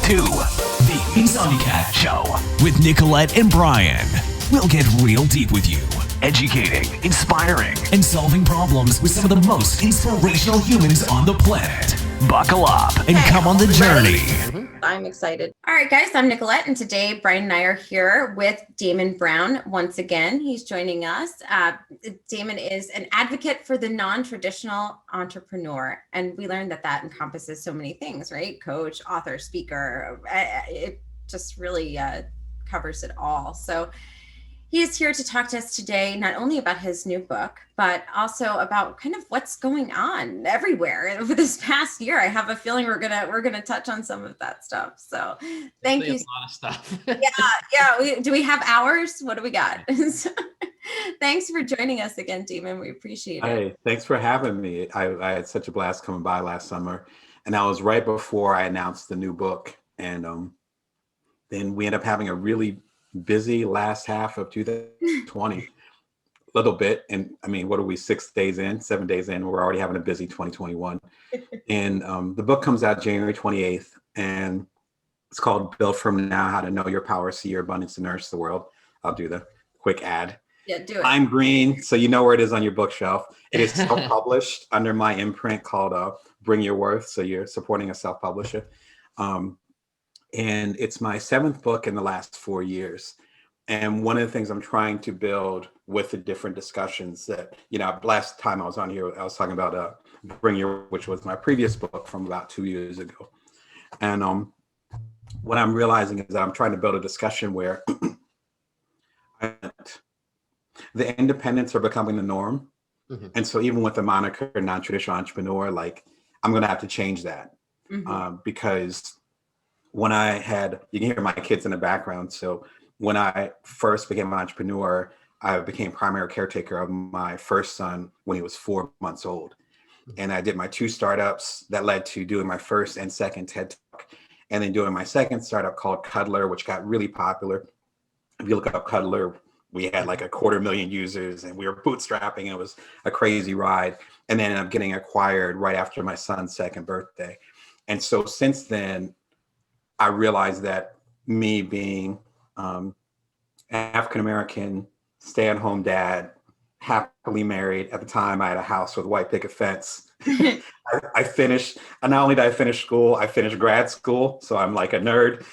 to the Insomnicat Show with Nicolette and Brian. We'll get real deep with you, educating, inspiring, and solving problems with some of the most inspirational humans on the planet. Buckle up and come on the journey. I'm excited. All right, guys, I'm Nicolette, and today Brian and I are here with Damon Brown. Once again, he's joining us. Damon is an advocate for the non-traditional entrepreneur, and we learned that that encompasses so many things, right? Coach, author, speaker. It just really covers it all. So he is here to talk to us today, not only about his new book, but also about kind of what's going on everywhere over this past year. I have a feeling we're gonna touch on some of that stuff. So thank you. A lot of stuff. yeah. Do we have hours? What do we got? Thanks for joining us again, Damon. We appreciate it. Hey, thanks for having me. I had such a blast coming by last summer, and that was right before I announced the new book. And then we ended up having a really busy last half of 2020, a little bit. And I mean, what are we, 7 days in, we're already having a busy 2021. And the book comes out January 28th, and it's called Build From Now, How to Know Your Power, See Your Abundance, and Nourish the World. I'll do the quick ad. Yeah, do it. I'm green, so you know where it is on your bookshelf. It is self-published under my imprint called Bring Your Worth, so you're supporting a self-publisher. And it's my 7th book in the last 4 years. And one of the things I'm trying to build with the different discussions that, last time I was on here, I was talking about Bring Your, which was my previous book from about 2 years ago. And what I'm realizing is that I'm trying to build a discussion where the independents are becoming the norm. Mm-hmm. And so even with the moniker non-traditional entrepreneur, I'm going to have to change that. Mm-hmm. Because when you can hear my kids in the background. So when I first became an entrepreneur, I became primary caretaker of my first son when he was 4 months old. And I did my 2 startups that led to doing my first and second TED Talk. And then doing my second startup called Cuddler, which got really popular. If you look up Cuddler, we had like 250,000 users, and we were bootstrapping. It was a crazy ride. And then ended up getting acquired right after my son's 2nd birthday. And so since then, I realized that me being African-American, stay-at-home dad, happily married. At the time, I had a house with white picket fence. I finished, and not only did I finish school, I finished grad school. So I'm like a nerd.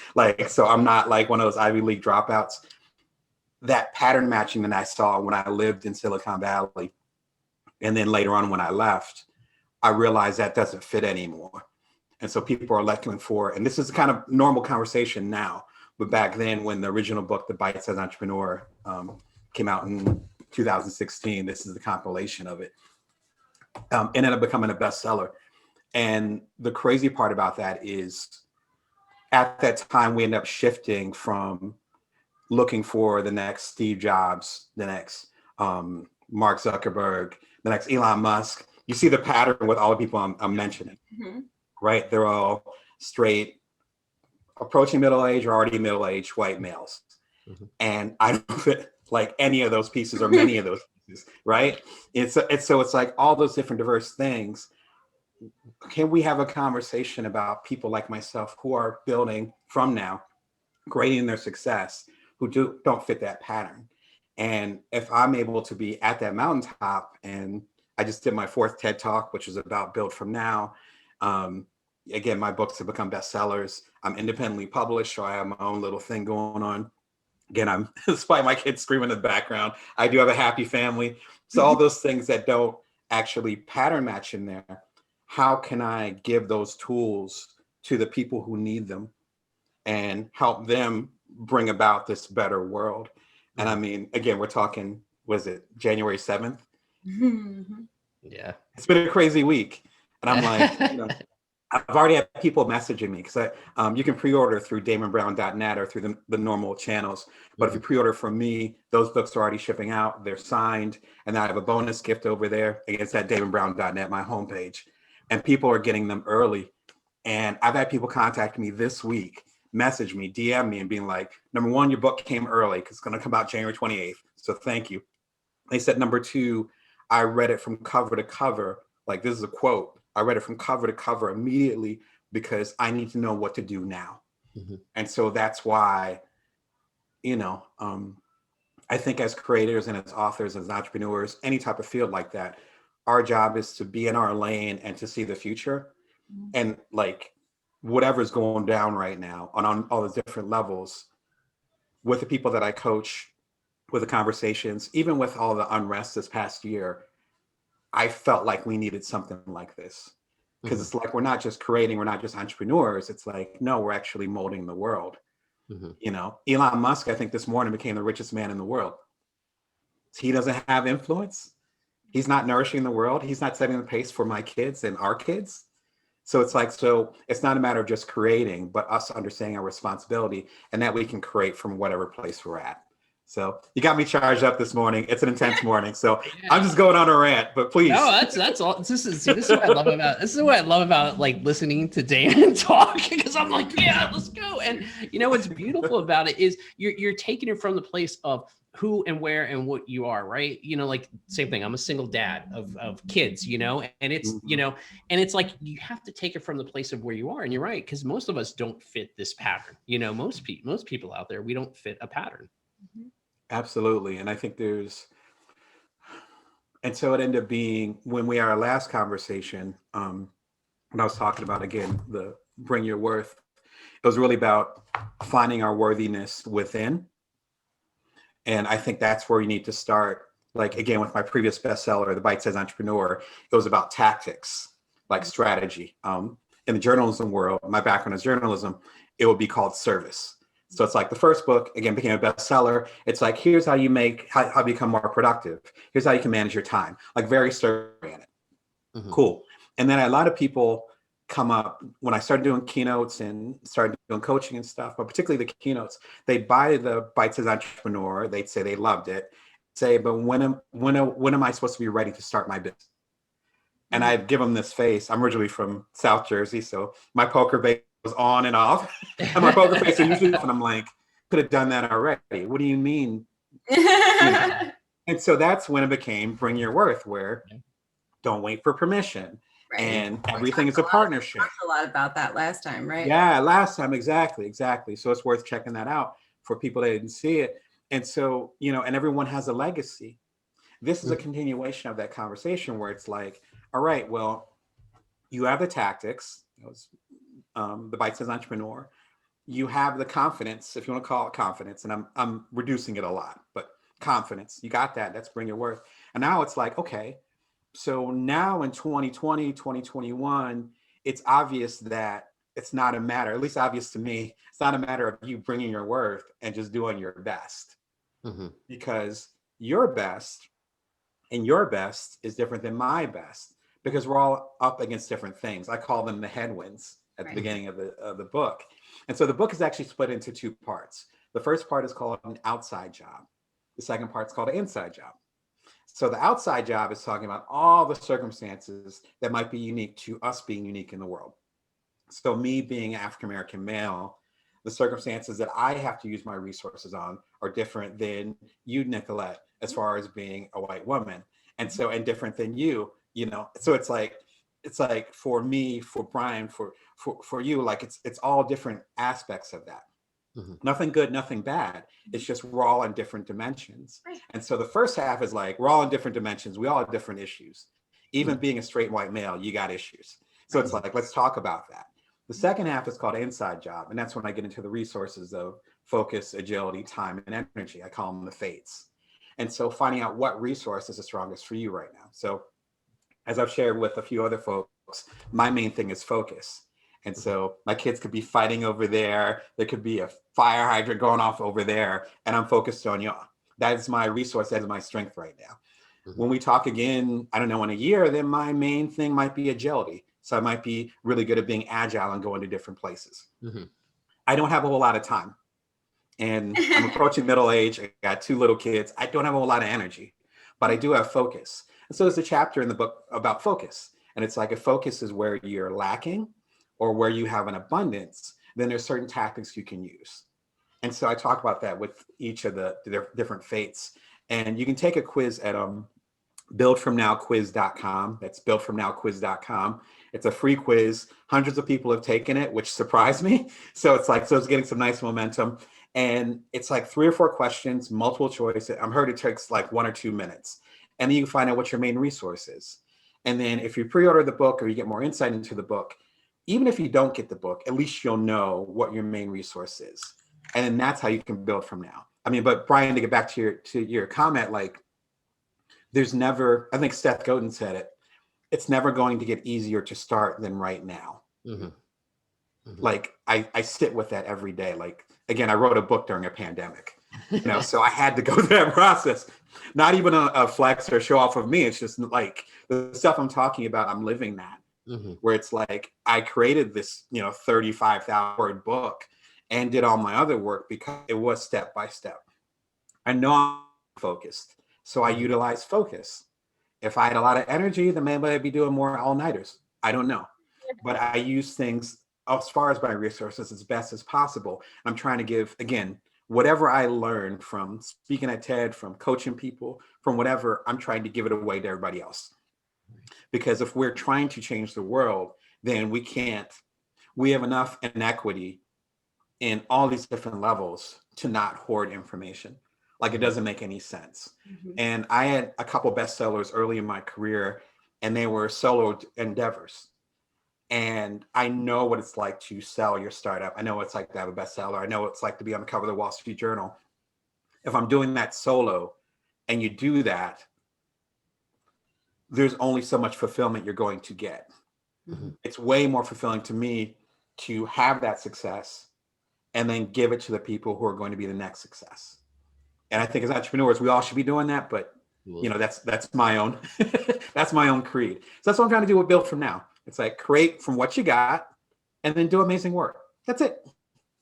So I'm not like one of those Ivy League dropouts. That pattern matching that I saw when I lived in Silicon Valley, and then later on when I left, I realized that doesn't fit anymore. And so people are looking for, and this is kind of normal conversation now, but back then when the original book, The Bite-Sized Entrepreneur, came out in 2016, this is the compilation of it, ended up becoming a bestseller. And the crazy part about that is at that time, we ended up shifting from looking for the next Steve Jobs, the next Mark Zuckerberg, the next Elon Musk. You see the pattern with all the people I'm mentioning. Mm-hmm. Right? They're all straight, approaching middle age or already middle aged white males. Mm-hmm. And I don't fit like any of those pieces or many of those pieces, right? It's like all those different diverse things. Can we have a conversation about people like myself who are building from now, grading their success, who don't fit that pattern? And if I'm able to be at that mountaintop, and I just did my 4th TED Talk, which is about Build From Now. Again, my books have become bestsellers. I'm independently published, so I have my own little thing going on. Again, despite my kids screaming in the background, I do have a happy family. So all those things that don't actually pattern match in there, how can I give those tools to the people who need them and help them bring about this better world? And I mean, again, we're talking, was it January 7th? Mm-hmm. Yeah. It's been a crazy week. And I'm like, I've already had people messaging me because you can pre-order through damonbrown.net or through the normal channels. But if you pre-order from me, those books are already shipping out. They're signed. And I have a bonus gift over there. It's at damonbrown.net, my homepage. And people are getting them early. And I've had people contact me this week, message me, DM me, and being like, number 1, your book came early because it's going to come out January 28th. So thank you. They said, number 2, I read it from cover to cover. Like, this is a quote. I read it from cover to cover immediately because I need to know what to do now. And so that's why, I think as creators and as authors, as entrepreneurs, any type of field like that, our job is to be in our lane and to see the future. And like whatever's going down right now on all the different levels with the people that I coach, with the conversations, even with all the unrest this past year, I felt like we needed something like this. Because it's like, we're not just creating, we're not just entrepreneurs. It's like, no, we're actually molding the world. Elon Musk, I think this morning became the richest man in the world. He doesn't have influence. He's not nourishing the world. He's not setting the pace for my kids and our kids. So it's like, so it's not a matter of just creating, but us understanding our responsibility and that we can create from whatever place we're at. So you got me charged up this morning. It's an intense morning, so I'm just going on a rant. But please, no, that's all. This is what I love about. This is what I love about like listening to Damon talk, because I'm like, yeah, let's go. And what's beautiful about it is you're taking it from the place of who and where and what you are, right? Like same thing. I'm a single dad of kids, and it's and it's like you have to take it from the place of where you are. And you're right, because most of us don't fit this pattern. Most people out there, we don't fit a pattern. Absolutely. And I think and so it ended up being, when we had our last conversation, when I was talking about, again, the bring your worth, it was really about finding our worthiness within. And I think that's where you need to start. Like, again, with my previous bestseller, The Bite-Sized Entrepreneur, it was about tactics, like strategy. In the journalism world, my background is journalism, it would be called service. So it's like the first book, again, became a bestseller. It's like, here's how you how become more productive. Here's how you can manage your time. Like very story-oriented. Cool. And then a lot of people come up when I started doing keynotes and started doing coaching and stuff, but particularly the keynotes, they'd buy the Bite-Sized Entrepreneur. They'd say they loved it. Say, but when am I supposed to be ready to start my business? And I'd give them this face. I'm originally from South Jersey, so my poker face was on and off. And my poker face are usually off, and I'm like, could have done that already. What do you mean? And so that's when it became Bring Your Worth, where don't wait for permission. Right. And everything is a partnership. We talked a lot about that last time, right? Yeah, last time, exactly. So it's worth checking that out for people that didn't see it. And so, and everyone has a legacy. This is a continuation of that conversation where it's like, all right, well, you have the tactics, the Bite-Sized Entrepreneur. You have the confidence, if you want to call it confidence, and I'm reducing it a lot, but confidence, you got that. That's Bring Your Worth. And now it's like, okay, so now in 2020, 2021, it's obvious that it's not a matter, at least obvious to me, it's not a matter of you bringing your worth and just doing your best. Because your best and your best is different than my best, because we're all up against different things. I call them the headwinds at the beginning of the book. And so the book is actually split into two parts. The first part is called an outside job. The second part is called an inside job. So the outside job is talking about all the circumstances that might be unique to us being unique in the world. So me being an African-American male, the circumstances that I have to use my resources on are different than you, Nicolette, as far as being a white woman. And so, and different than you, so it's like for me, for Brian, for you, like it's all different aspects of that. Nothing good, nothing bad. It's just we're all in different dimensions. Right. And so the first half is like, we're all in different dimensions. We all have different issues. Even being a straight white male, you got issues. So it's like, let's talk about that. The second half is called inside job. And that's when I get into the resources of focus, agility, time, and energy. I call them the fates. And so finding out what resource is the strongest for you right now. So as I've shared with a few other folks, my main thing is focus. And so my kids could be fighting over there. There could be a fire hydrant going off over there. And I'm focused on y'all. That is my resource. That is my strength right now. When we talk again, I don't know, in a year, then my main thing might be agility. So I might be really good at being agile and going to different places. I don't have a whole lot of time. And I'm approaching middle age. I got 2 little kids. I don't have a whole lot of energy, but I do have focus. And so there's a chapter in the book about focus. And it's like, if focus is where you're lacking or where you have an abundance, then there's certain tactics you can use. And so I talk about that with each of the different fates. And you can take a quiz at buildfromnowquiz.com. That's buildfromnowquiz.com. It's a free quiz. Hundreds of people have taken it, which surprised me. So it's getting some nice momentum. And it's like 3 or 4 questions, multiple choice. I'm heard it takes like 1 or 2 minutes. And then you can find out what your main resource is. And then if you pre-order the book or you get more insight into the book, even if you don't get the book, at least you'll know what your main resource is. And then that's how you can build from now. I mean, but Brian, to get back to your comment, like there's never, I think Seth Godin said it, it's never going to get easier to start than right now. Mm-hmm. Mm-hmm. Like I sit with that every day. Like, again, I wrote a book during a pandemic, so I had to go through that process. Not even a flex or show off of me. It's just like the stuff I'm talking about, I'm living that. Mm-hmm. Where it's like, I created this, 35,000 word book and did all my other work because it was step by step. I know I'm focused, so I utilize focus. If I had a lot of energy, then maybe I'd be doing more all-nighters. I don't know. But I use things as far as my resources as best as possible. I'm trying to give, again, whatever I learned from speaking at TED, from coaching people, from whatever, I'm trying to give it away to everybody else. Because if we're trying to change the world, then we have enough inequity in all these different levels to not hoard information. Like, it doesn't make any sense. Mm-hmm. And I had a couple bestsellers early in my career, and they were solo endeavors. And I know what it's like to sell your startup. I know what it's like to have a bestseller. I know what it's like to be on the cover of the Wall Street Journal. If I'm doing that solo and you do that, there's only so much fulfillment you're going to get. Mm-hmm. It's way more fulfilling to me to have that success and then give it to the people who are going to be the next success. And I think as entrepreneurs, we all should be doing that, but that's my own, that's my own creed. So that's what I'm trying to do with Build From Now. It's like, create from what you got and then do amazing work. That's it.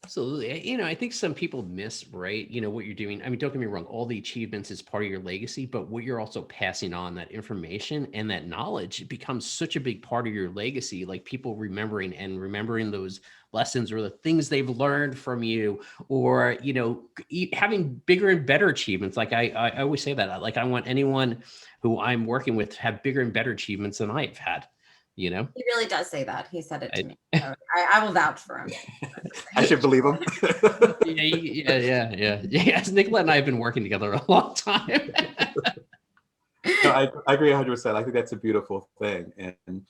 Absolutely. I think some people miss, right, what you're doing. I mean, don't get me wrong, all the achievements is part of your legacy, but what you're also passing on, that information and that knowledge, it becomes such a big part of your legacy, like people remembering those lessons or the things they've learned from you, or, having bigger and better achievements. Like I always say that, like, I want anyone who I'm working with to have bigger and better achievements than I've had. He really does say that. He said it to me. So I will vouch for him. I should believe him. Yeah. Yes, Nicolette and I have been working together a long time. No, I agree 100%. I think that's a beautiful thing. And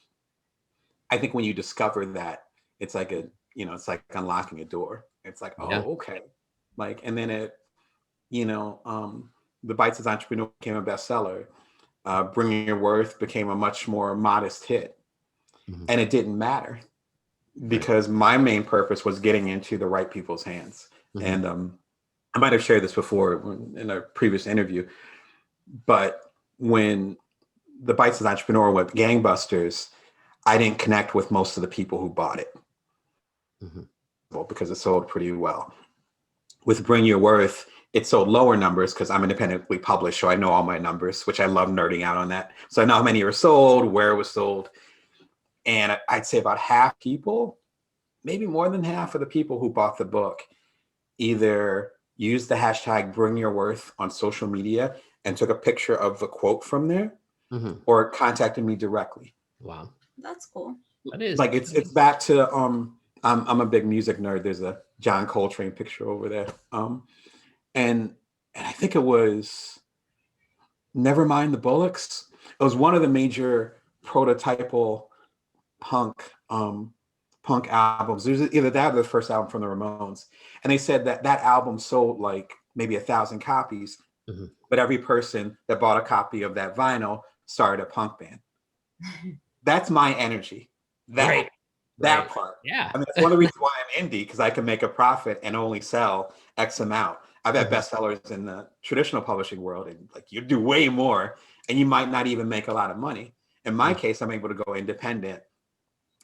I think when you discover that, it's like it's like unlocking a door. It's like, okay. Like, and then it, The Bite-Sized Entrepreneur became a bestseller. Bringing Your Worth became a much more modest hit. Mm-hmm. And it didn't matter because my main purpose was getting into the right people's hands. Mm-hmm. And I might have shared this before in a previous interview, but when The Bite-Sized Entrepreneur went gangbusters, I didn't connect with most of the people who bought it. Mm-hmm. Well, because it sold pretty well. With Bring Your Worth, it sold lower numbers because I'm independently published, so I know all my numbers, which I love nerding out on that. So I know how many were sold, where it was sold. And I'd say about half people, maybe more than half of the people who bought the book either used the hashtag Bring Your Worth on social media and took a picture of the quote from there, mm-hmm. or contacted me directly. Wow. That's cool. That is. Like, it's back to, I'm a big music nerd. There's a John Coltrane picture over there. And I think it was Nevermind the Bullocks. It was one of the major prototypal punk albums. It was either that or the first album from the Ramones. And they said that album sold like maybe 1,000 copies, mm-hmm. but every person that bought a copy of that vinyl started a punk band. That's my energy. That part. Yeah. I mean, that's one of the reasons why I'm indie, because I can make a profit and only sell X amount. I've had bestsellers in the traditional publishing world, and like, you do way more and you might not even make a lot of money. In my case, I'm able to go independent,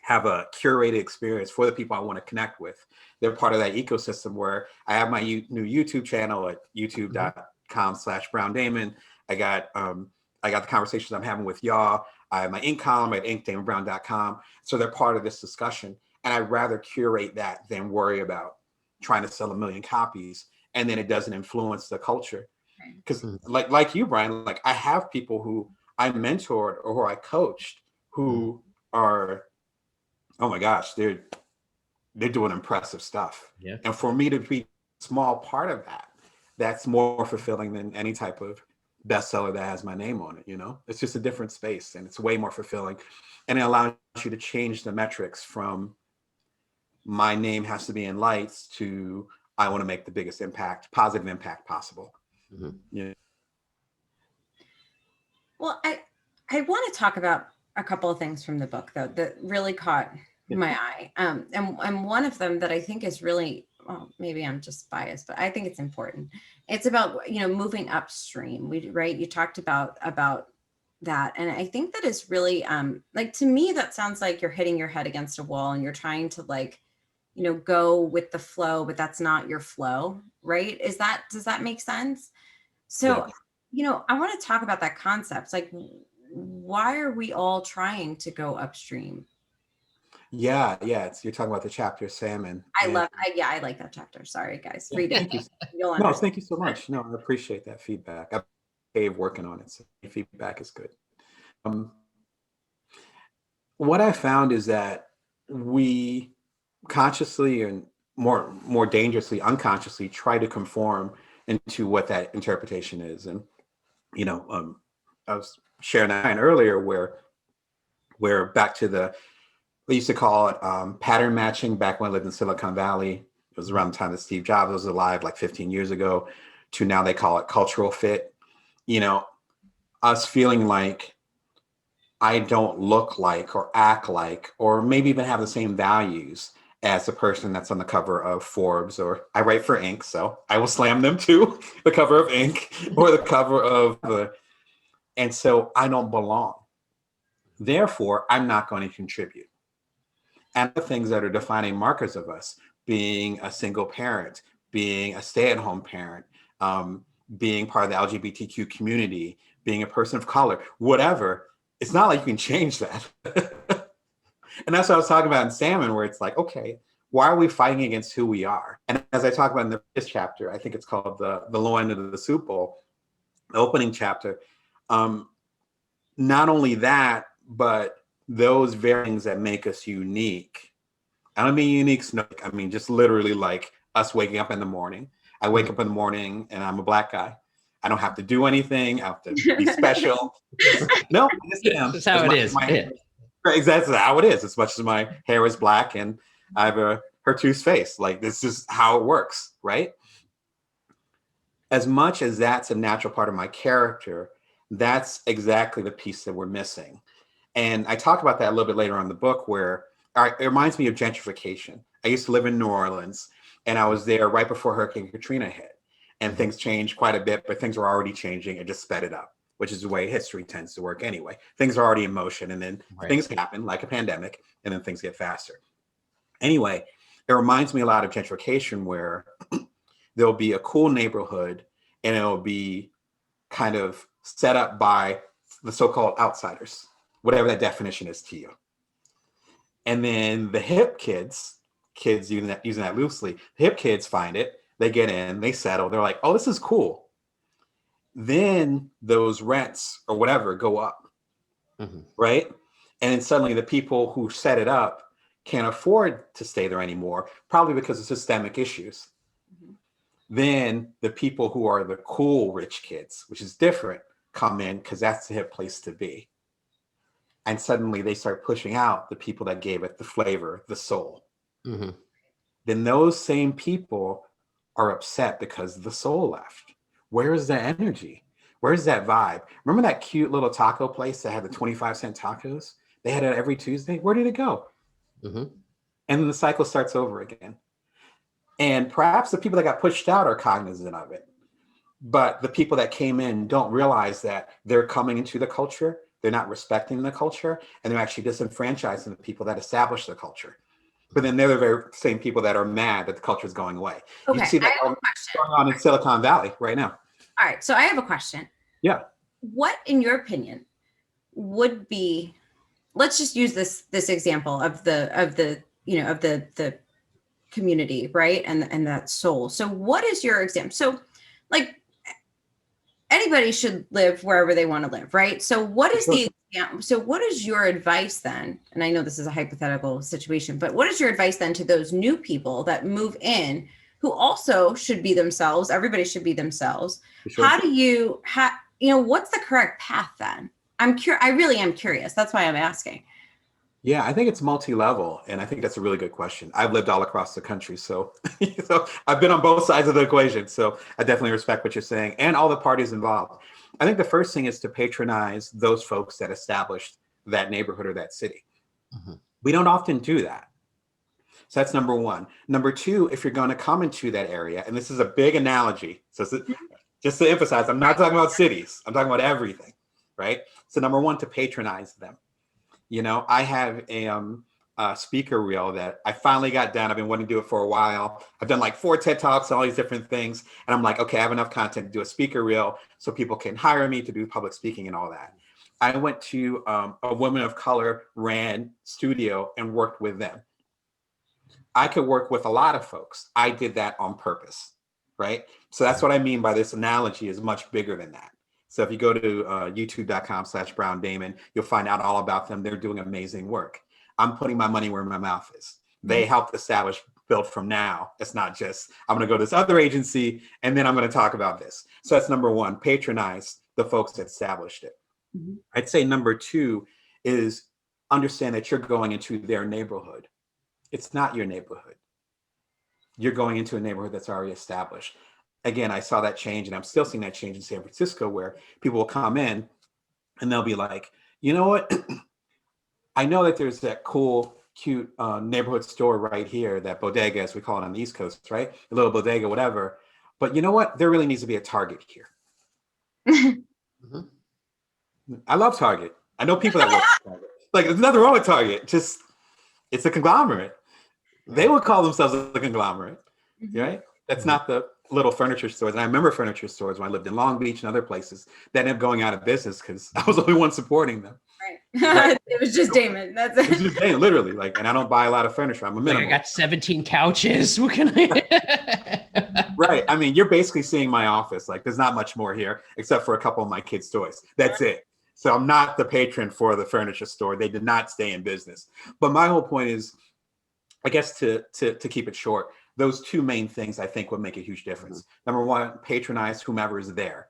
have a curated experience for the people I want to connect with. They're part of that ecosystem where I have my new YouTube channel at youtube.com/BrownDamon. I got the conversations I'm having with y'all. I have my ink column at inkdamonbrown.com. So they're part of this discussion. And I'd rather curate that than worry about trying to sell 1 million copies. And then it doesn't influence the culture. Because like you, Brian, like, I have people who I mentored or who I coached who are, oh my gosh, they're doing impressive stuff. Yeah. And for me to be a small part of that, that's more fulfilling than any type of bestseller that has my name on it. You know, it's just a different space and it's way more fulfilling. And it allows you to change the metrics from my name has to be in lights to I want to make the biggest impact, positive impact possible. Mm-hmm. Yeah. Well, I want to talk about a couple of things from the book though that really caught my eye. And one of them that I think is really, well, maybe I'm just biased, but I think it's important. It's about, you know, moving upstream. Right. You talked about that. And I think that is really, like, to me, that sounds like you're hitting your head against a wall and you're trying to, like, you know, go with the flow, but that's not your flow. Right. Does that make sense? So, you know, I want to talk about that concept. Like, why are we all trying to go upstream? Yeah. You're talking about the chapter Salmon. I like that chapter. Sorry, guys. Read it. Thank you. You'll No, understand. thank you so much. No, I appreciate that feedback. I'm working on it, so feedback is good. What I found is that we consciously and more dangerously, unconsciously try to conform into what that interpretation is. And you know, I was sharing that earlier, where back to we used to call it pattern matching back when I lived in Silicon Valley. It was around the time that Steve Jobs was alive, like 15 years ago, to now they call it cultural fit. You know, us feeling like I don't look like or act like, or maybe even have the same values as the person that's on the cover of Forbes, or I write for Inc., so I will slam them too, the cover of Inc. or the cover of and so I don't belong. Therefore, I'm not going to contribute. And the things that are defining markers of us, being a single parent, being a stay-at-home parent, being part of the LGBTQ community, being a person of color, whatever, it's not like you can change that. And that's what I was talking about in Salmon, where it's like, okay, why are we fighting against who we are? And as I talk about in this chapter, I think it's called the low end of the soup bowl, the opening chapter. Not only that, but those very things that make us unique. I don't mean unique, I mean just literally like us waking up in the morning. I wake up in the morning and I'm a Black guy. I don't have to do anything. I have to be special. No, that's how it is. Exactly how it is. As much as my hair is black and I have a Hertu's face, like this is how it works, right? As much as that's a natural part of my character, that's exactly the piece that we're missing. And I talk about that a little bit later on in the book, where it reminds me of gentrification. I used to live in New Orleans, and I was there right before Hurricane Katrina hit. And things changed quite a bit, but things were already changing. It just sped it up, which is the way history tends to work anyway. Things are already in motion, and then things happen like a pandemic, and then things get faster. Anyway, it reminds me a lot of gentrification, where there'll be a cool neighborhood, and it'll be kind of set up by the so-called outsiders, whatever that definition is to you. And then the hip kids using that loosely, the hip kids find it, they get in, they settle, they're like, oh, this is cool. Then those rents or whatever go up, right? And then suddenly the people who set it up can't afford to stay there anymore, probably because of systemic issues. Then the people who are the cool rich kids, which is different, come in because that's the hip place to be. And suddenly they start pushing out the people that gave it the flavor, the soul. Then those same people are upset because the soul left. Where is the energy? Where's that vibe? Remember that cute little taco place that had the 25-cent tacos? They had it every Tuesday. Where did it go? And then the cycle starts over again. And perhaps the people that got pushed out are cognizant of it. But the people that came in don't realize that they're coming into the culture. They're not respecting the culture, and they're actually disenfranchising the people that established the culture. But then they're the very same people that are mad that the culture is going away. Okay, You see that going on in Silicon Valley right now. All right, so I have a question. Yeah. What, in your opinion, would be? Let's just use this example of the community, right, and that soul. So, what is your example? So, like, anybody should live wherever they want to live, right? So what is Sure. what is your advice then? And I know this is a hypothetical situation, but what is your advice then to those new people that move in who also should be themselves? Everybody should be themselves. Sure. How do you, what's the correct path then? I really am curious. That's why I'm asking. Yeah, I think it's multi-level, and I think that's a really good question. I've lived all across the country, so so I've been on both sides of the equation. So I definitely respect what you're saying and all the parties involved. I think the first thing is to patronize those folks that established that neighborhood or that city. We don't often do that. So that's number one. Number two, if you're going to come into that area, and this is a big analogy, so just to emphasize, I'm not talking about cities, I'm talking about everything, right? So number one, to patronize them. I have a speaker reel that I finally got done. I've been wanting to do it for a while. I've done like 4 TED Talks, all these different things. And I'm like, okay, I have enough content to do a speaker reel so people can hire me to do public speaking and all that. I went to a woman of color ran studio and worked with them. I could work with a lot of folks. I did that on purpose, right? So that's what I mean by this analogy is much bigger than that. So if you go to youtube.com/Brown Damon, you'll find out all about them. They're doing amazing work. I'm putting my money where my mouth is. They helped establish Built From Now. It's not just, I'm going to go to this other agency and then I'm going to talk about this. So that's number one, patronize the folks that established it. I'd say number two is understand that you're going into their neighborhood. It's not your neighborhood. You're going into a neighborhood that's already established. Again, I saw that change, and I'm still seeing that change in San Francisco, where people will come in and they'll be like, you know what? I know that there's that cool, cute neighborhood store right here, that bodega, as we call it on the East Coast, right? A little bodega, whatever. But you know what? There really needs to be a Target here. I love Target. I know people that work at Target. Like, there's nothing wrong with Target. Just, it's a conglomerate. They would call themselves a conglomerate, right? That's not the little furniture stores. And I remember furniture stores when I lived in Long Beach and other places that ended up going out of business because I was the only one supporting them. Right. It was just Damon. That's it. It was just Damon, literally. Like, and I don't buy a lot of furniture. I'm a minimalist. I got 17 couches. What can I? Right. I mean, you're basically seeing my office. Like, there's not much more here except for a couple of my kids' toys. That's it. So I'm not the patron for the furniture store. They did not stay in business. But my whole point is, I guess to keep it short, those two main things I think would make a huge difference. Number one, patronize whomever is there.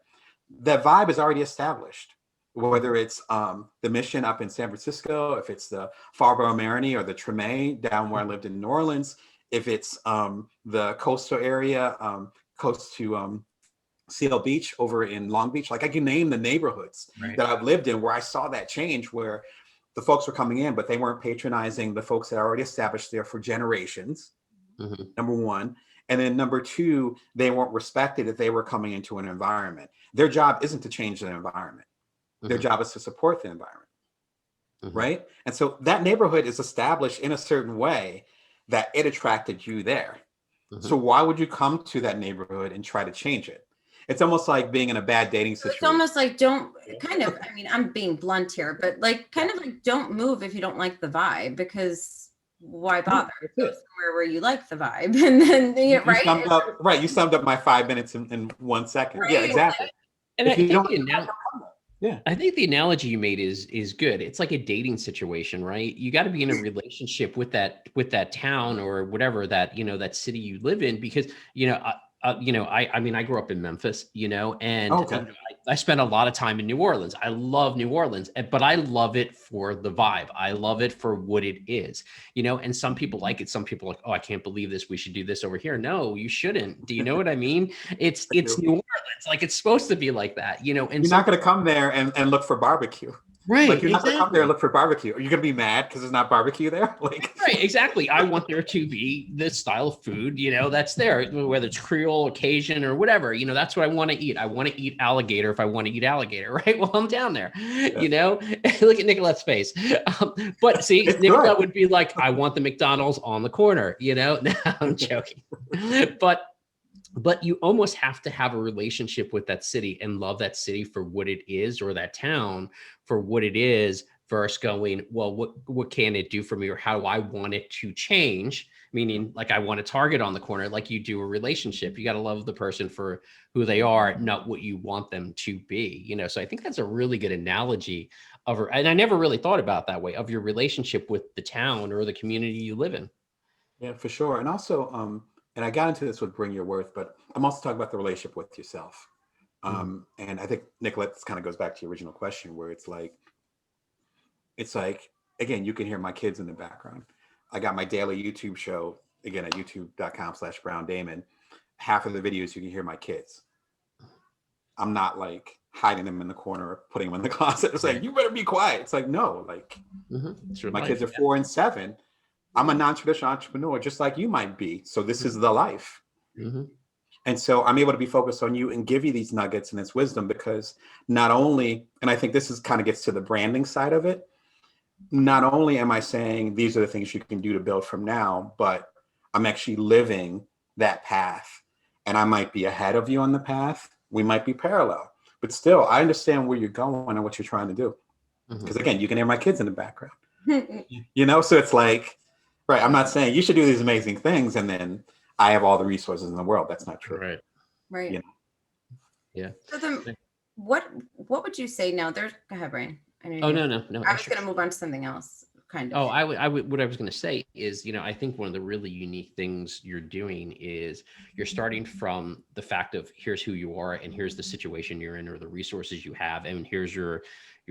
That vibe is already established, whether it's the Mission up in San Francisco, if it's the Farborough Marigny or the Treme down where I lived in New Orleans, if it's the coastal area, close to Seal Beach over in Long Beach. Like, I can name the neighborhoods that I've lived in where I saw that change, where the folks were coming in, but they weren't patronizing the folks that are already established there for generations. Number one. And then number two, they weren't respected if they were coming into an environment. Their job isn't to change the environment. Their job is to support the environment. Right. And so that neighborhood is established in a certain way that it attracted you there. So why would you come to that neighborhood and try to change it? It's almost like being in a bad dating situation. It's almost like I mean, I'm being blunt here, but like kind of like don't move if you don't like the vibe, because why bother? Go somewhere where you like the vibe. And then you summed up my 5 minutes in 1 second. Right. Yeah, exactly. And I think the analogy you made is good. It's like a dating situation, right? You got to be in a relationship with that town or whatever that that city you live in, because I mean, I grew up in Memphis, and I spent a lot of time in New Orleans. I love New Orleans, but I love it for the vibe. I love it for what it is, and some people like it. Some people are like, oh, I can't believe this. We should do this over here. No, you shouldn't. Do you know what I mean? It's New Orleans. Like, it's supposed to be like that, and you're not going to come there and look for barbecue. Right. Like, you're not going to come there and look for barbecue. Are you going to be mad because there's not barbecue there? Like, right, exactly. I want there to be this style of food, that's there, whether it's Creole, Cajun, or whatever, that's what I want to eat. I want to eat alligator if I want to eat alligator, right? Well, I'm down there, Look at Nicolette's face. But see, Nicolette would be like, I want the McDonald's on the corner, No, I'm joking. But you almost have to have a relationship with that city and love that city for what it is, or that town for what it is, versus going, well, what can it do for me, or how do I want it to change? meaning like I want a target on the corner, like you do a relationship. You got to love the person for who they are, not what you want them to be, you know? So I think that's a really good analogy of, and I never really thought about that way, of your relationship with the town or the community you live in. Yeah, for sure. And also, and I got into this with Bring Your Worth, but I'm also talking about the relationship with yourself. And I think, Nicolette, this kind of goes back to your original question, where it's like, again, you can hear my kids in the background. I got my daily YouTube show, again, at youtube.com/Brown Damon. Half of the videos, you can hear my kids. I'm not like hiding them in the corner or putting them in the closet. It's like, you better be quiet. It's like, no, like my kids are 4 and 7. I'm a non-traditional entrepreneur, just like you might be. So this is the life. And so I'm able to be focused on you and give you these nuggets and this wisdom, because not only, and I think this is kind of gets to the branding side of it, not only am I saying these are the things you can do to build from now, but I'm actually living that path. And I might be ahead of you on the path. We might be parallel, but still, I understand where you're going and what you're trying to do. Because again, you can hear my kids in the background, you know? So it's like, right, I'm not saying you should do these amazing things and then I have all the resources in the world. That's not true. Right. You know? Yeah. So then what would you say now? Go ahead, Brian. I know No. I was going to move on to something else, kind of. Oh, I would. What I was going to say is, you know, I think one of the really unique things you're doing is you're starting from the fact of here's who you are and here's the situation you're in or the resources you have and here's your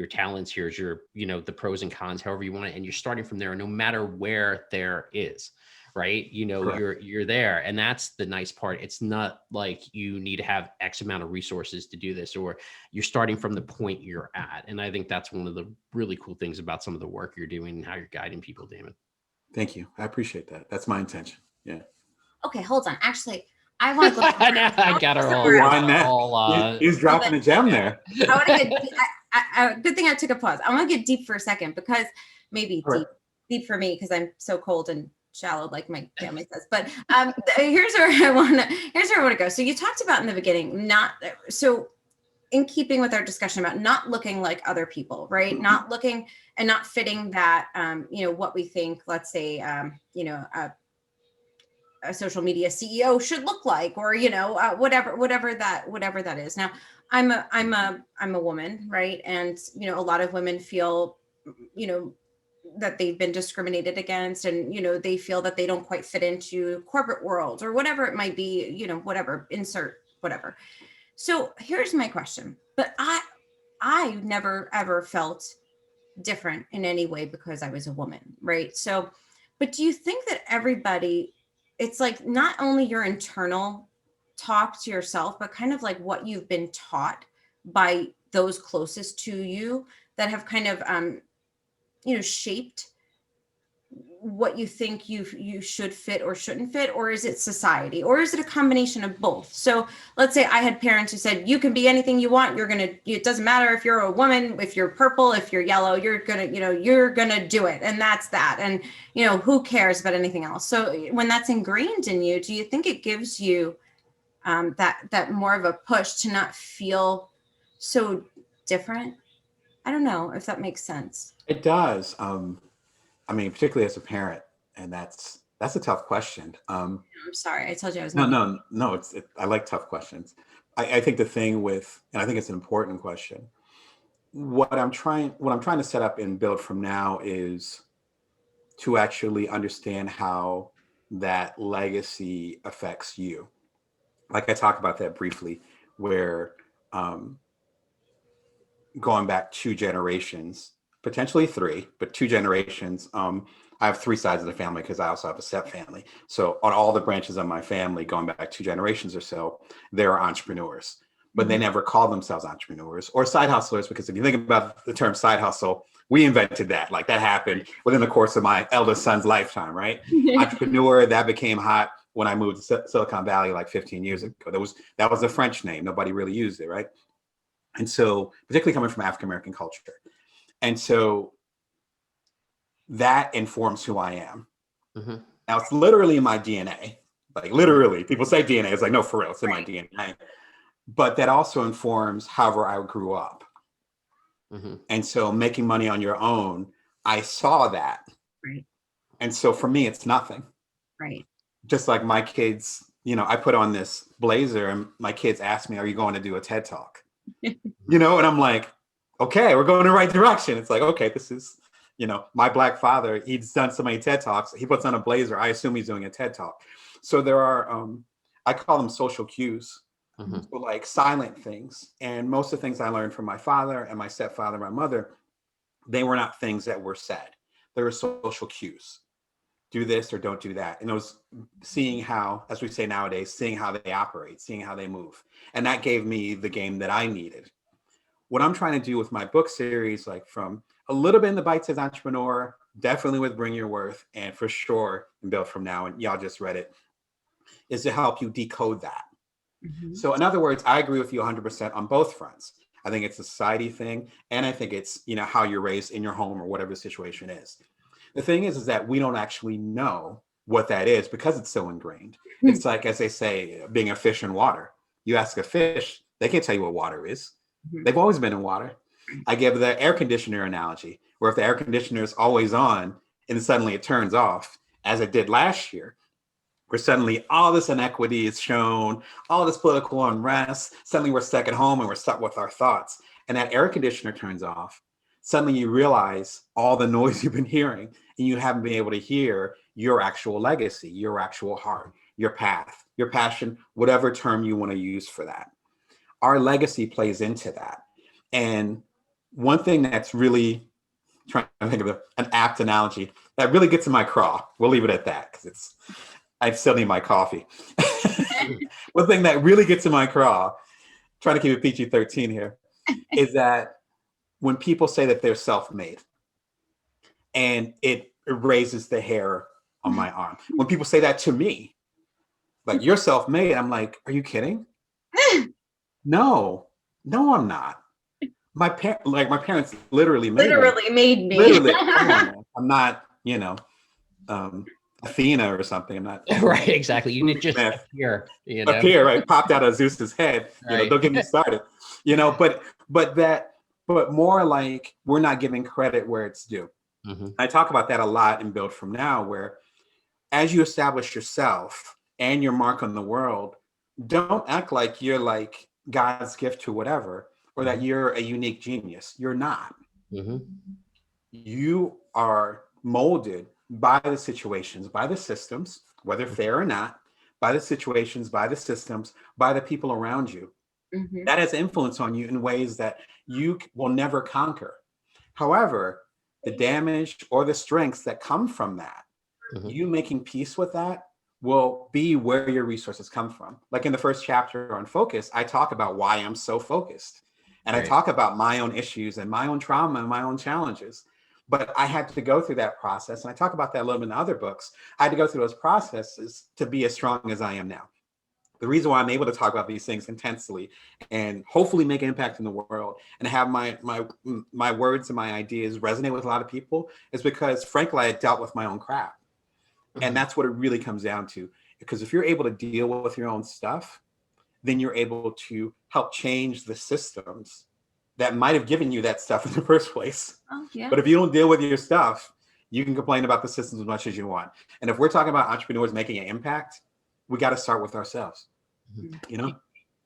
talents, here's your, you know, the pros and cons, however you want it, and you're starting from there. No matter where there is. Right. You know, you're there. And that's the nice part. It's not like you need to have X amount of resources to do this, or you're starting from the point you're at. And I think that's one of the really cool things about some of the work you're doing and how you're guiding people, Damon. Thank you. I appreciate that. That's my intention. Yeah. Okay, hold on. Actually, I want to go. I got her all. He's dropping a gem there. I want to get. Good thing I took a pause. I want to get deep for a second, because maybe deep for me, because I'm so cold and shallow, like my family says. But here's where I want to go. So you talked about in the beginning, so in keeping with our discussion about not looking like other people, right? Not looking and not fitting that, you know, what we think, let's say, you know, a social media CEO should look like, or, you know, whatever that is. Now, I'm a woman, right? And, you know, a lot of women feel, you know, that they've been discriminated against, and, you know, they feel that they don't quite fit into corporate world or whatever it might be, you know, whatever, insert whatever. So here's my question. But I never ever felt different in any way because I was a woman, right? So, but do you think that everybody, it's like not only your internal talk to yourself, but kind of like what you've been taught by those closest to you that have kind of you know, shaped what you think you should fit or shouldn't fit? Or is it society, or is it a combination of both? So let's say I had parents who said, you can be anything you want. It doesn't matter if you're a woman, if you're purple, if you're yellow, you're gonna do it. And that's that. And, you know, who cares about anything else? So when that's ingrained in you, do you think it gives you that more of a push to not feel so different? I don't know if that makes sense. It does. I mean, particularly as a parent, and that's a tough question. I'm sorry, I told you I was. No. I like tough questions. I think the thing with, and I think it's an important question. What I'm trying to set up and build from now is to actually understand how that legacy affects you. Like I talk about that briefly, where going back 2 generations, potentially 3, but 2 generations. I have 3 sides of the family because I also have a step family. So on all the branches of my family, going back 2 generations or so, there are entrepreneurs, but they never call themselves entrepreneurs or side hustlers, because if you think about the term side hustle, we invented that. Like that happened within the course of my eldest son's lifetime, right? Entrepreneur, that became hot when I moved to Silicon Valley like 15 years ago. That was a French name. Nobody really used it, right? And so, particularly coming from African-American culture. And so that informs who I am. Now, it's literally in my DNA. Like literally, people say DNA. It's like, no, for real, it's in my DNA. But that also informs however I grew up. And so making money on your own, I saw that. And so for me, it's nothing. Right. Just like my kids, I put on this blazer and my kids ask me, are you going to do a TED Talk? And I'm like, okay, we're going in the right direction. It's like, okay, this is, my Black father, he's done so many TED Talks. He puts on a blazer. I assume he's doing a TED Talk. So there are, I call them social cues, so like silent things. And most of the things I learned from my father and my stepfather, my mother, they were not things that were said. They were social cues. Do this or don't do that. And it was seeing how, as we say nowadays, seeing how they operate, seeing how they move. And that gave me the game that I needed. What I'm trying to do with my book series, like from a little bit in the Bite-Sized Entrepreneur, definitely with Bring Your Worth, and for sure in Build From Now, and y'all just read it, is to help you decode that. So in other words, I agree with you 100% on both fronts. I think it's a society thing, and I think it's, how you're raised in your home or whatever the situation is. The thing is that we don't actually know what that is because it's so ingrained. It's like, as they say, being a fish in water. You ask a fish, they can't tell you what water is. They've always been in water. I give the air conditioner analogy, where if the air conditioner is always on and suddenly it turns off, as it did last year, where suddenly all this inequity is shown, all this political unrest, suddenly we're stuck at home and we're stuck with our thoughts, and that air conditioner turns off, suddenly you realize all the noise you've been hearing and you haven't been able to hear your actual legacy, your actual heart, your path, your passion, whatever term you want to use for that. Our legacy plays into that. And one thing that's really, trying to think of an apt analogy that really gets in my craw, we'll leave it at that because I still need my coffee. One thing that really gets in my craw, trying to keep it PG-13 here, is that when people say that they're self-made, and it raises the hair on my arm. When people say that to me, like, you're self-made, I'm like, are you kidding? No, I'm not. My parents literally made me. Literally, come on, man. I'm not, Athena or something. I'm not. Right, exactly. You need just appear, appear, right? Popped out of Zeus's head. Right. Don't get me started. But more like we're not giving credit where it's due. I talk about that a lot in Build From Now, where as you establish yourself and your mark on the world, don't act like you're like God's gift to whatever, or that you're a unique genius. You're not. You are molded by the situations, by the systems, whether fair or not, by the situations, by the systems, by the people around you. That has influence on you in ways that you will never conquer. However, the damage or the strengths that come from that, you making peace with that, will be where your resources come from. Like in the first chapter on focus, I talk about why I'm so focused. And I talk about my own issues and my own trauma and my own challenges. But I had to go through that process. And I talk about that a little bit in other books. I had to go through those processes to be as strong as I am now. The reason why I'm able to talk about these things intensely and hopefully make an impact in the world and have my words and my ideas resonate with a lot of people is because, frankly, I dealt with my own crap. And that's what it really comes down to. Because if you're able to deal with your own stuff, then you're able to help change the systems that might have given you that stuff in the first place. But if you don't deal with your stuff, you can complain about the systems as much as you want. And if we're talking about entrepreneurs making an impact, we got to start with ourselves. Do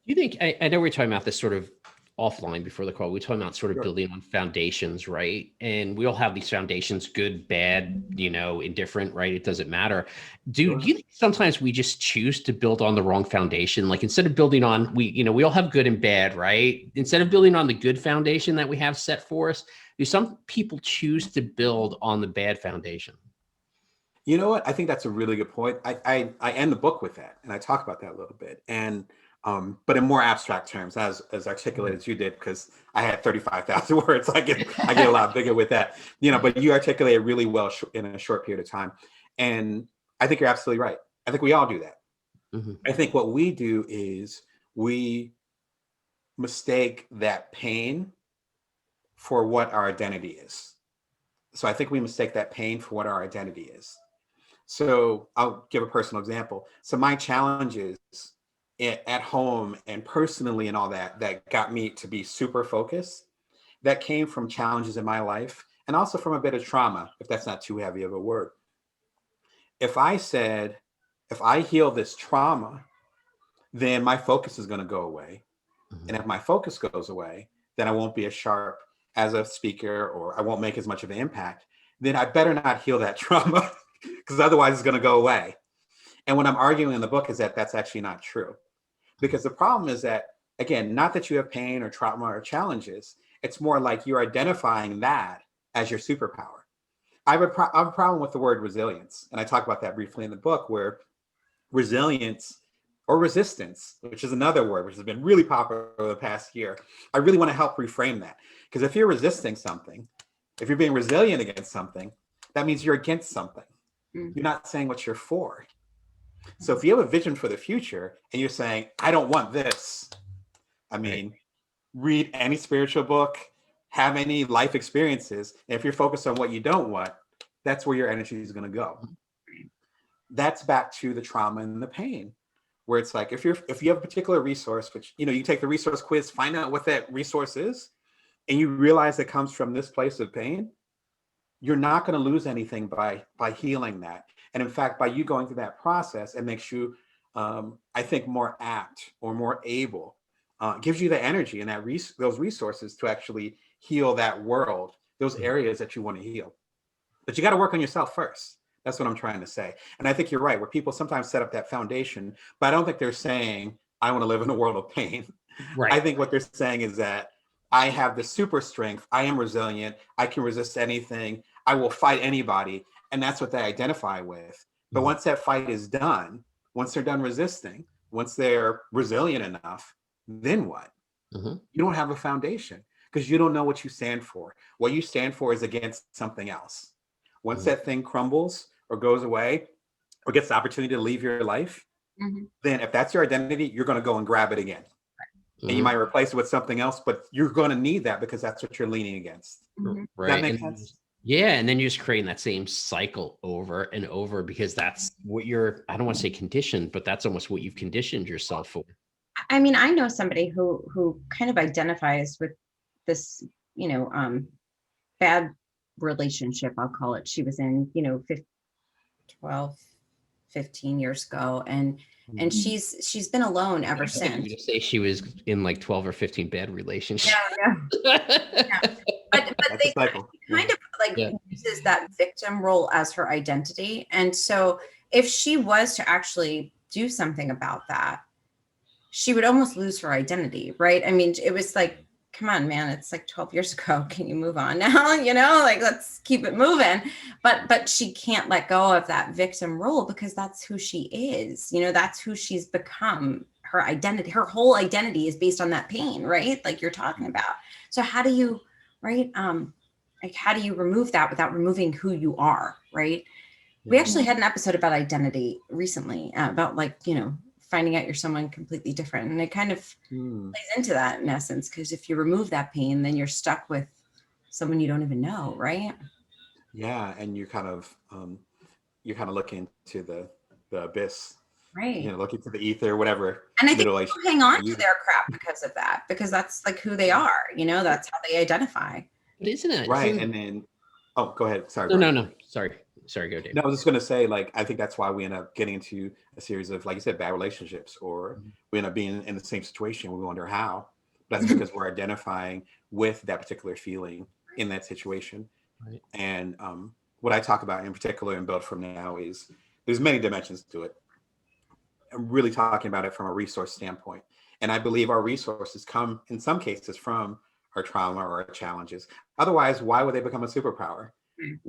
you think, I know we're talking about this sort of offline before the call, we're talking about sort of building on foundations, right? And we all have these foundations, good, bad, indifferent, right? It doesn't matter. Do you think sometimes we just choose to build on the wrong foundation? Like instead of building on, we all have good and bad, right? Instead of building on the good foundation that we have set for us, do some people choose to build on the bad foundation? You know what? I think that's a really good point. I end the book with that, and I talk about that a little bit. And but in more abstract terms, as articulated as you did, because I had 35,000 words. I get a lot bigger with that, but you articulate it really well in a short period of time. And I think you're absolutely right. I think we all do that. I think what we do is we mistake that pain for what our identity is. So I think we mistake that pain for what our identity is. So I'll give a personal example. So my challenges at home and personally and all that got me to be super focused, that came from challenges in my life and also from a bit of trauma, if that's not too heavy of a word. if I said, if I heal this trauma, then my focus is going to go away. And if my focus goes away, then I won't be as sharp as a speaker, or I won't make as much of an impact. Then I better not heal that trauma, because otherwise it's going to go away. And what I'm arguing in the book is that that's actually not true. Because the problem is that, again, not that you have pain or trauma or challenges, it's more like you're identifying that as your superpower. I have a problem with the word resilience. And I talk about that briefly in the book, where resilience or resistance, which is another word which has been really popular over the past year, I really want to help reframe that. Because if you're resisting something, if you're being resilient against something, that means you're against something. You're not saying what you're for. So if you have a vision for the future and you're saying, I don't want this, I mean, read any spiritual book, have any life experiences. And if you're focused on what you don't want, that's where your energy is going to go. That's back to the trauma and the pain, where it's like, if you have a particular resource, which, you take the resource quiz, find out what that resource is, and you realize it comes from this place of pain, you're not going to lose anything by healing that. And in fact, by you going through that process, it makes you, I think, more apt or more able, gives you the energy and those resources to actually heal that world, those areas that you want to heal. But you got to work on yourself first. That's what I'm trying to say. And I think you're right, where people sometimes set up that foundation, but I don't think they're saying, I want to live in a world of pain. Right. I think what they're saying is that I have the super strength. I am resilient. I can resist anything. I will fight anybody. And that's what they identify with. But once that fight is done, once they're done resisting, once they're resilient enough, then what? You don't have a foundation, because you don't know what you stand for. What you stand for is against something else. Once that thing crumbles or goes away or gets the opportunity to leave your life, then if that's your identity, you're going to go and grab it again. And you might replace it with something else, but you're going to need that because that's what you're leaning against. Right. Does that make sense? Yeah. And then you're just creating that same cycle over and over, because that's what I don't want to say conditioned, but that's almost what you've conditioned yourself for. I mean, I know somebody who kind of identifies with this, bad relationship, I'll call it. She was in, 15 years ago. And she's been alone ever since. You say she was in like 12 or 15 bad relationships. Yeah. But they kind of uses that victim role as her identity. And so if she was to actually do something about that, she would almost lose her identity, right? I mean, it was like, come on, man, it's like 12 years ago. Can you move on now? Let's keep it moving. But she can't let go of that victim role, because that's who she is. That's who she's become. Her identity, her whole identity is based on that pain, right? Like you're talking about. So how do you, right? How do you remove that without removing who you are, right? We actually had an episode about identity recently, about finding out you're someone completely different. And it kind of plays into that in essence, because if you remove that pain, then you're stuck with someone you don't even know, right? Yeah, and you're kind of looking to the abyss, right? Looking to the ether, whatever. And I think people hang on to their crap because of that, because that's like who they are. That's how they identify. But isn't it right? And then, oh, go ahead. Sorry. No. Sorry, go, Dave. No, I was just going to say, I think that's why we end up getting into a series of, like you said, bad relationships, or we end up being in the same situation. We wonder how. That's because we're identifying with that particular feeling in that situation. Right. And what I talk about in particular in Build From Now is there's many dimensions to it. I'm really talking about it from a resource standpoint. And I believe our resources come, in some cases, from our trauma or our challenges. Otherwise, why would they become a superpower?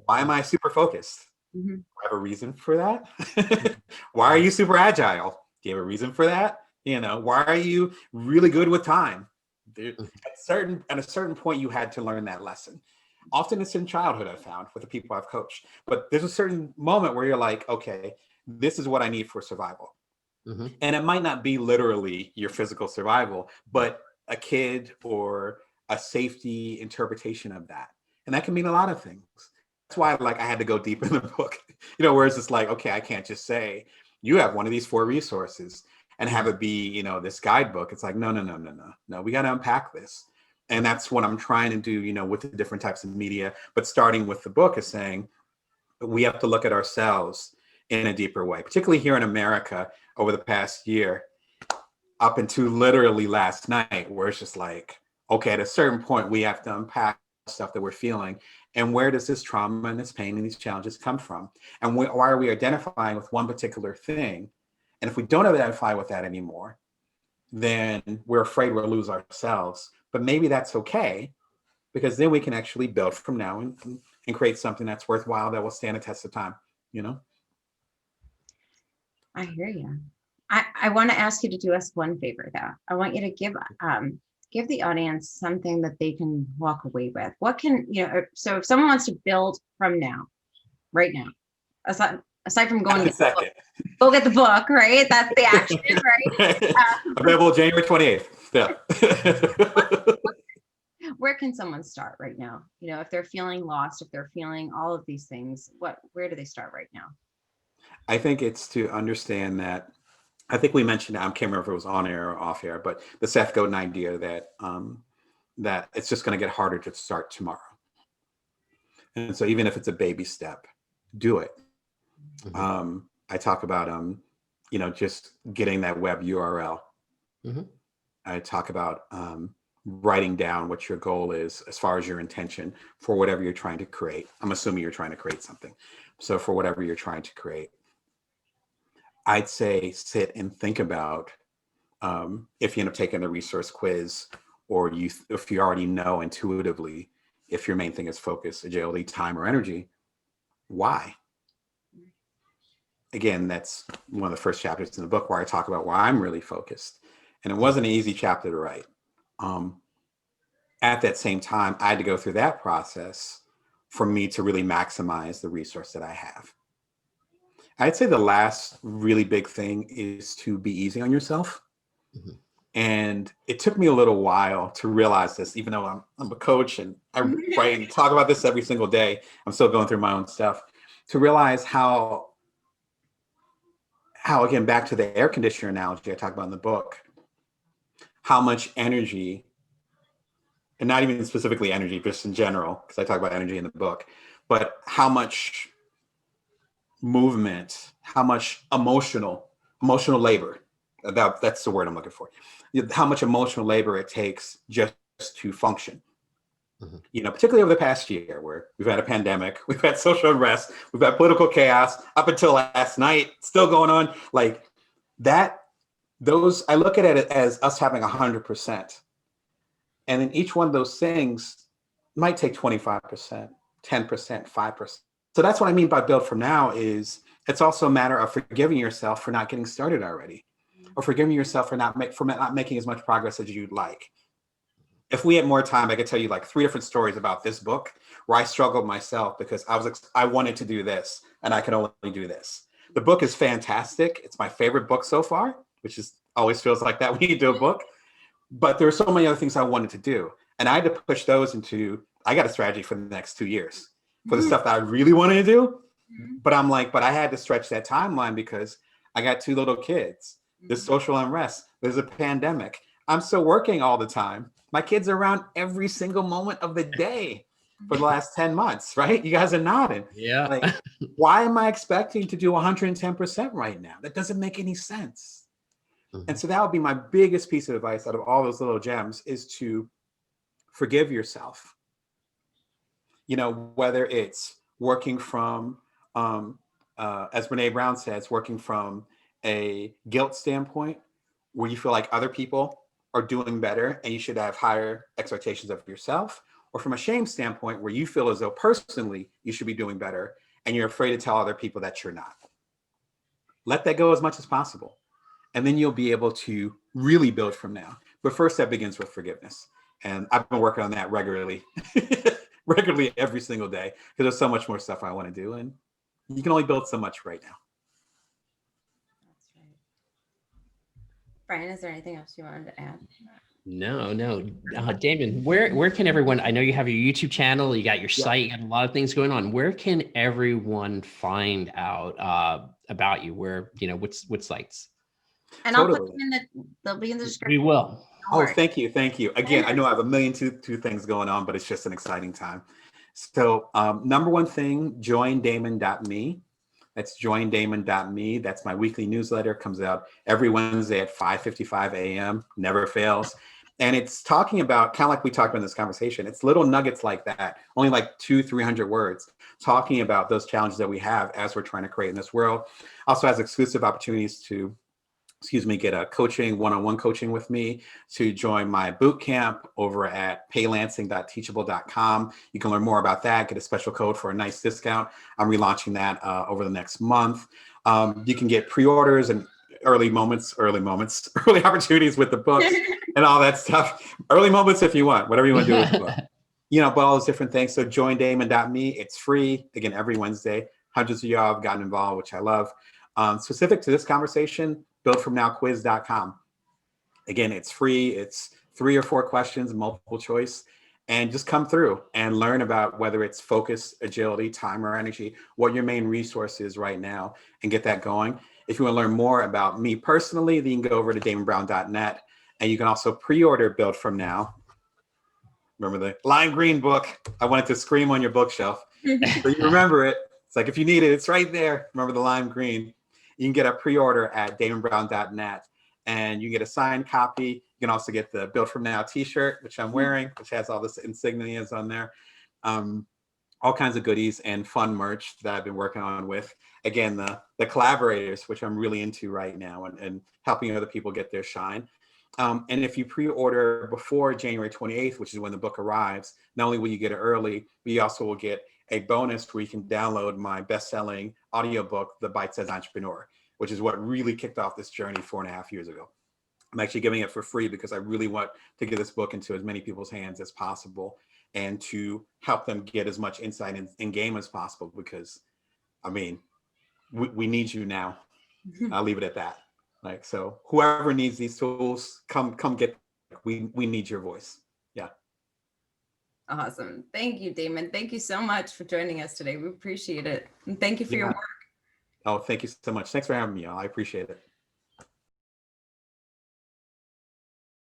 Why am I super focused? Do I have a reason for that? Why are you super agile? Do you have a reason for that? Why are you really good with time? At a certain point, you had to learn that lesson. Often it's in childhood, I've found, with the people I've coached. But there's a certain moment where you're like, okay, this is what I need for survival. And it might not be literally your physical survival, but a kid or a safety interpretation of that. And that can mean a lot of things. That's why I had to go deep in the book, where it's just like, okay, I can't just say you have one of these 4 resources and have it be, this guidebook. It's like, no, we got to unpack this. And that's what I'm trying to do, with the different types of media. But starting with the book is saying we have to look at ourselves in a deeper way, particularly here in America over the past year, up into literally last night, where it's just like, okay, at a certain point, we have to unpack stuff that we're feeling. And where does this trauma and this pain and these challenges come from? And why are we identifying with one particular thing? And if we don't identify with that anymore, then we're afraid we'll lose ourselves. But maybe that's okay, because then we can actually build from now and create something that's worthwhile, that will stand a test of time, you know? I hear you. I want to ask you to do us one favor, though. I want you to give the audience something that they can walk away with. What can, so if someone wants to build from now, right now, aside from going to the book, go get the book, right? That's the action, right? Available January 28th. Yeah. Where can someone start right now? If they're feeling lost, if they're feeling all of these things, where do they start right now? I think it's to understand that, I think we mentioned, I can't remember if it was on air or off air, but the Seth Godin idea that that it's just going to get harder to start tomorrow. And so even if it's a baby step, do it. Mm-hmm. I talk about, just getting that web URL. Mm-hmm. I talk about writing down what your goal is as far as your intention for whatever you're trying to create. I'm assuming you're trying to create something. So for whatever you're trying to create, I'd say sit and think about, if you end up taking the resource quiz, or if you already know intuitively, if your main thing is focus, agility, time, or energy, why? Again, that's one of the first chapters in the book where I talk about why I'm really focused. And it wasn't an easy chapter to write. At that same time, I had to go through that process for me to really maximize the resource that I have. I'd say the last really big thing is to be easy on yourself. Mm-hmm. And it took me a little while to realize this, even though I'm a coach and I write and talk about this every single day. I'm still going through my own stuff, to realize how, again, back to the air conditioner analogy I talk about in the book, how much energy, and not even specifically energy, just in general, because I talk about energy in the book, but how much movement, how much emotional labor, that's the word I'm looking for, how much emotional labor it takes just to function. Mm-hmm. Particularly over the past year, where we've had a pandemic, we've had social unrest, we've had political chaos up until last night, still going on, like that. I look at it as us having 100%. And then each one of those things might take 25%, 10%, 5%. So that's what I mean by build from now. Is it's also a matter of forgiving yourself for not getting started already, or forgiving yourself for not making as much progress as you'd like. If we had more time, I could tell you like 3 different stories about this book where I struggled myself because I wanted to do this and I could only do this. The book is fantastic. It's my favorite book so far, which is always feels like that when you do a book. But there were so many other things I wanted to do. And I had to push those into, I got a strategy for the next 2 years for the stuff that I really wanted to do. But but I had to stretch that timeline because I got 2 little kids. There's social unrest. There's a pandemic. I'm still working all the time. My kids are around every single moment of the day for the last 10 months, right? You guys are nodding. Yeah. Like, why am I expecting to do 110% right now? That doesn't make any sense. Mm-hmm. And so that would be my biggest piece of advice out of all those little gems, is to forgive yourself. Whether it's working from, as Brene Brown says, working from a guilt standpoint, where you feel like other people are doing better and you should have higher expectations of yourself, or from a shame standpoint, where you feel as though personally you should be doing better and you're afraid to tell other people that you're not. Let that go as much as possible. And then you'll be able to really build from now. But first, that begins with forgiveness. And I've been working on that regularly every single day, because there's so much more stuff I want to do. And you can only build so much right now. That's right. Brian, is there anything else you wanted to add? No. Damon, where can everyone, I know you have your YouTube channel, you got your site, you got a lot of things going on. Where can everyone find out about you? Where, what sites? And I'll put them they'll be in the description. We will. Oh, thank you. Again, I know I have a million two things going on, but it's just an exciting time. So number one thing, joindamon.me. That's joindamon.me. That's my weekly newsletter. Comes out every Wednesday at 5:55 a.m. Never fails. And it's talking about, kind of like we talked about in this conversation, it's little nuggets like that, only like 200-300 words, talking about those challenges that we have as we're trying to create in this world. Also has exclusive opportunities to, get a coaching, one-on-one coaching with me, to join my boot camp over at paylansing.teachable.com. You can learn more about that, get a special code for a nice discount. I'm relaunching that over the next month. You can get pre-orders and early opportunities with the books and all that stuff. Early moments if you want, whatever you want to do with the book. But all those different things. So joindamon.me, it's free. Again, every Wednesday. Hundreds of y'all have gotten involved, which I love. Specific to this conversation, buildfromnowquiz.com. Again, it's free. It's 3 or 4 questions, multiple choice, and just come through and learn about whether it's focus, agility, time, or energy, what your main resource is right now, and get that going. If you want to learn more about me personally, then you can go over to damonbrown.net, and you can also pre-order Build From Now. Remember the lime green book? I wanted to scream on your bookshelf. So you remember it. It's like, if you need it, it's right there. Remember the lime green. You can get a pre-order at damonbrown.net, and you get a signed copy. You can also get the Build From Now t-shirt, which I'm wearing, which has all the insignias on there. All kinds of goodies and fun merch that I've been working on with, again, the collaborators, which I'm really into right now, and helping other people get their shine. And if you pre-order before January 28th, which is when the book arrives, not only will you get it early, but you also will get a bonus where you can download my best-selling audiobook, The Bite-Sized Entrepreneur, which is what really kicked off this journey 4.5 years ago. I'm actually giving it for free because I really want to get this book into as many people's hands as possible, and to help them get as much insight in game as possible, because, we need you now. I'll leave it at that. So whoever needs these tools, come get them. We need your voice. Yeah. Awesome. Thank you, Damon. Thank you so much for joining us today. We appreciate it. And thank you for your work. Oh, thank you so much. Thanks for having me. I appreciate it.